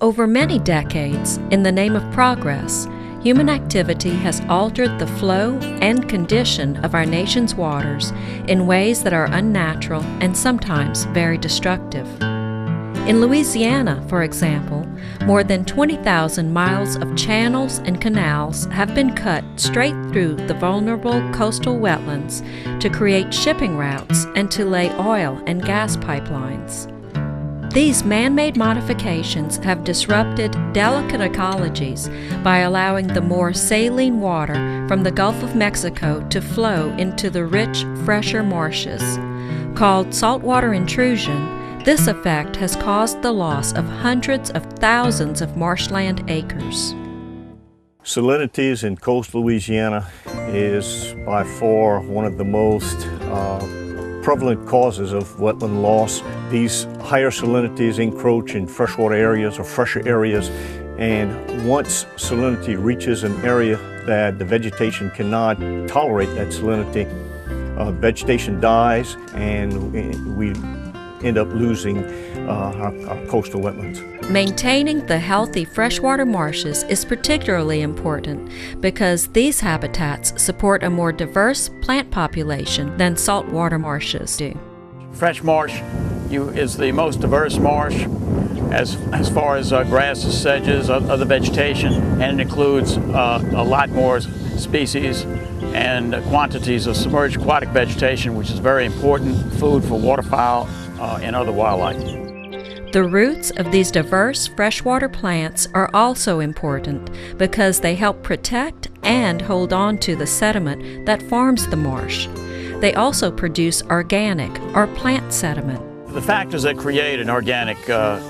Over many decades, in the name of progress, human activity has altered the flow and condition of our nation's waters in ways that are unnatural and sometimes very destructive. In Louisiana, for example, more than 20,000 miles of channels and canals have been cut straight through the vulnerable coastal wetlands to create shipping routes and to lay oil and gas pipelines. These man-made modifications have disrupted delicate ecologies by allowing the more saline water from the Gulf of Mexico to flow into the rich, fresher marshes. Called saltwater intrusion, this effect has caused the loss of hundreds of thousands of marshland acres. Salinities in coastal Louisiana is by far one of the most prevalent causes of wetland loss. These higher salinities encroach in freshwater areas or fresher areas, and once salinity reaches an area that the vegetation cannot tolerate that salinity, vegetation dies and we end up losing our coastal wetlands. Maintaining the healthy freshwater marshes is particularly important because these habitats support a more diverse plant population than saltwater marshes do. Fresh marsh is the most diverse marsh as far as grasses, sedges, other vegetation, and it includes a lot more species and quantities of submerged aquatic vegetation, which is very important food for waterfowl and other wildlife. The roots of these diverse freshwater plants are also important because they help protect and hold on to the sediment that forms the marsh. They also produce organic or plant sediment. The factors that create an organic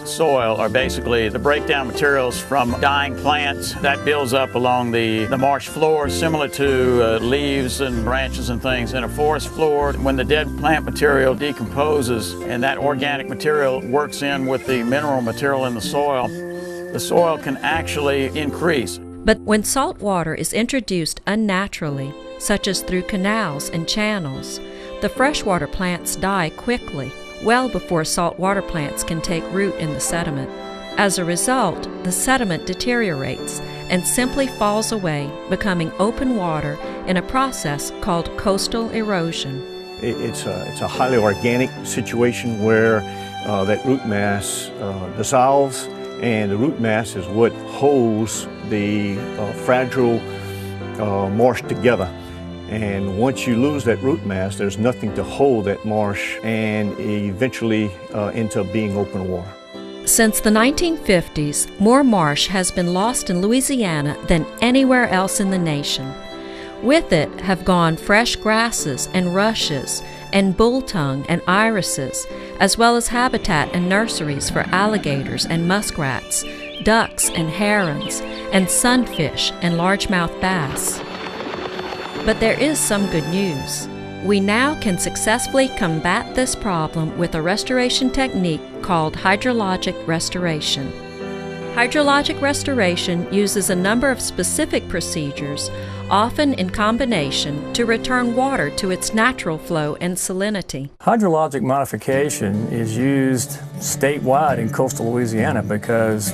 soil are basically the breakdown materials from dying plants that builds up along the marsh floor, similar to leaves and branches and things in a forest floor. When the dead plant material decomposes and that organic material works in with the mineral material in the soil can actually increase. But when salt water is introduced unnaturally, such as through canals and channels, the freshwater plants die quickly, well before saltwater plants can take root in the sediment. As a result, the sediment deteriorates and simply falls away, becoming open water in a process called coastal erosion. It's a highly organic situation where that root mass dissolves, and the root mass is what holds the fragile marsh together. And once you lose that root mass, there's nothing to hold that marsh, and eventually ends up being open water. Since the 1950s, more marsh has been lost in Louisiana than anywhere else in the nation. With it have gone fresh grasses and rushes and bulltongue and irises, as well as habitat and nurseries for alligators and muskrats, ducks and herons, and sunfish and largemouth bass. But there is some good news. We now can successfully combat this problem with a restoration technique called hydrologic restoration. Hydrologic restoration uses a number of specific procedures, often in combination, to return water to its natural flow and salinity. Hydrologic modification is used statewide in coastal Louisiana because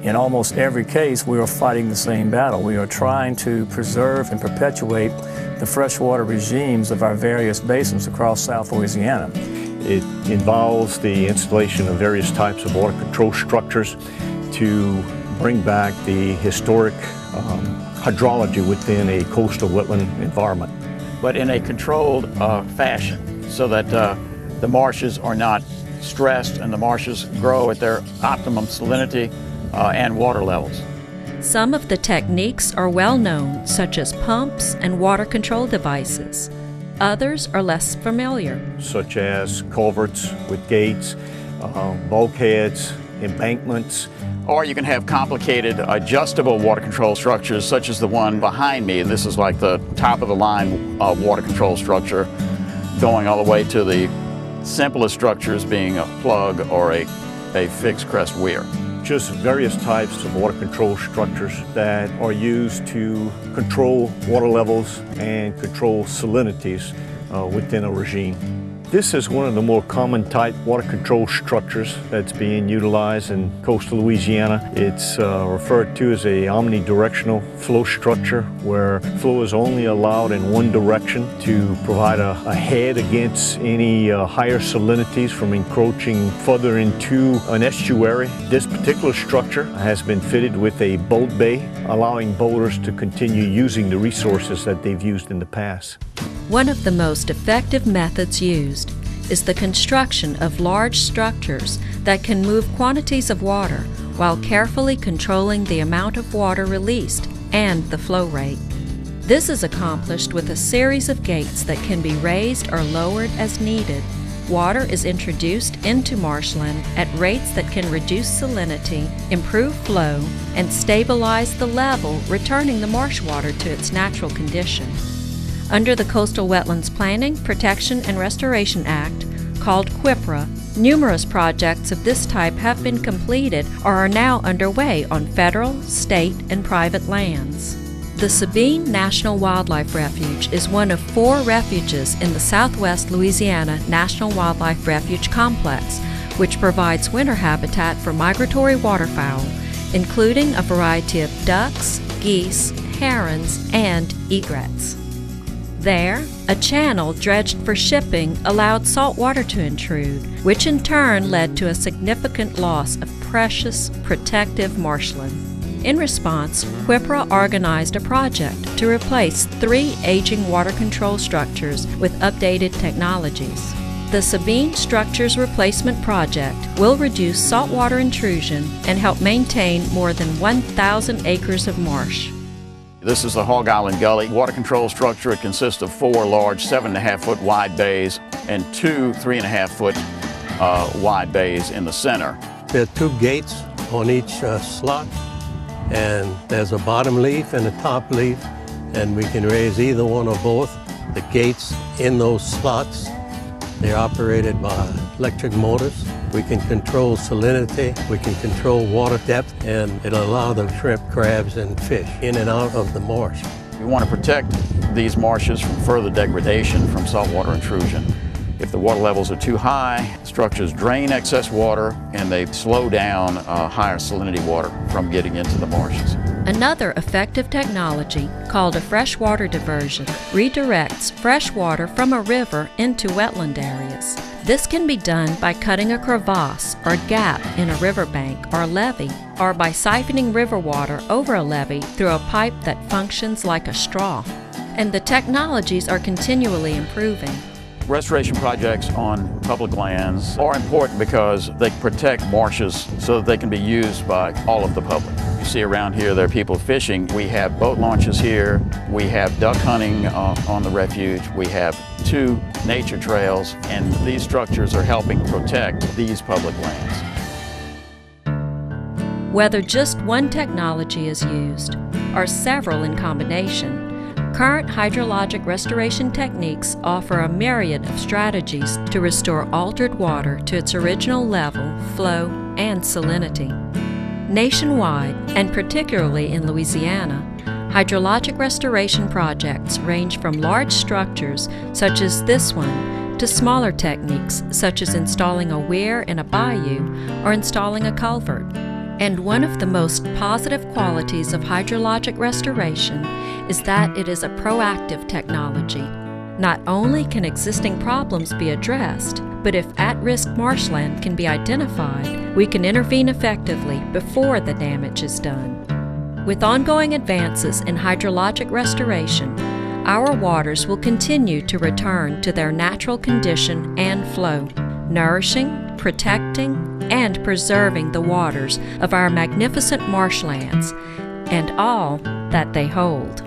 in almost every case, we are fighting the same battle. We are trying to preserve and perpetuate the freshwater regimes of our various basins across South Louisiana. It involves the installation of various types of water control structures to bring back the historic hydrology within a coastal wetland environment. But in a controlled fashion, so that the marshes are not stressed and the marshes grow at their optimum salinity and water levels. Some of the techniques are well known, such as pumps and water control devices. Others are less familiar, such as culverts with gates, bulkheads, embankments. Or you can have complicated adjustable water control structures, such as the one behind me. This is like the top of the line water control structure, going all the way to the simplest structures being a plug or a fixed crest weir. Just various types of water control structures that are used to control water levels and control salinities within a regime. This is one of the more common type water control structures that's being utilized in coastal Louisiana. It's referred to as a omnidirectional flow structure, where flow is only allowed in one direction to provide a head against any higher salinities from encroaching further into an estuary. This particular structure has been fitted with a boat bay, allowing boaters to continue using the resources that they've used in the past. One of the most effective methods used is the construction of large structures that can move quantities of water while carefully controlling the amount of water released and the flow rate. This is accomplished with a series of gates that can be raised or lowered as needed. Water is introduced into marshland at rates that can reduce salinity, improve flow, and stabilize the level, returning the marsh water to its natural condition. Under the Coastal Wetlands Planning, Protection, and Restoration Act, called QWIPRA, numerous projects of this type have been completed or are now underway on federal, state, and private lands. The Sabine National Wildlife Refuge is one of 4 refuges in the Southwest Louisiana National Wildlife Refuge Complex, which provides winter habitat for migratory waterfowl, including a variety of ducks, geese, herons, and egrets. There, a channel dredged for shipping allowed salt water to intrude, which in turn led to a significant loss of precious, protective marshland. In response, QWIPRA organized a project to replace 3 aging water control structures with updated technologies. The Sabine Structures Replacement Project will reduce saltwater intrusion and help maintain more than 1,000 acres of marsh. This is the Hog Island Gully water control structure. It consists of 4 large 7.5-foot wide bays and 2 3.5-foot wide bays in the center. There are 2 gates on each slot, and there's a bottom leaf and a top leaf, and we can raise either one or both. The gates in those slots, they're operated by electric motors. We can control salinity, we can control water depth, and it'll allow the shrimp, crabs, and fish in and out of the marsh. We want to protect these marshes from further degradation from saltwater intrusion. If the water levels are too high, structures drain excess water and they slow down higher salinity water from getting into the marshes. Another effective technology, called a freshwater diversion, redirects fresh water from a river into wetland areas. This can be done by cutting a crevasse or gap in a riverbank or levee, or by siphoning river water over a levee through a pipe that functions like a straw. And the technologies are continually improving. Restoration projects on public lands are important because they protect marshes so that they can be used by all of the public. You see around here there are people fishing. We have boat launches here. We have duck hunting on the refuge. We have 2 nature trails, and these structures are helping protect these public lands. Whether just one technology is used or several in combination, current hydrologic restoration techniques offer a myriad of strategies to restore altered water to its original level, flow, and salinity. Nationwide, and particularly in Louisiana, hydrologic restoration projects range from large structures, such as this one, to smaller techniques, such as installing a weir in a bayou or installing a culvert. And one of the most positive qualities of hydrologic restoration is that it is a proactive technology. Not only can existing problems be addressed, but if at-risk marshland can be identified, we can intervene effectively before the damage is done. With ongoing advances in hydrologic restoration, our waters will continue to return to their natural condition and flow, nourishing, protecting, and preserving the waters of our magnificent marshlands and all that they hold.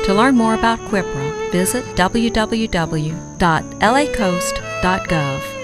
To learn more about QWIPRA, visit www.lacoast.gov.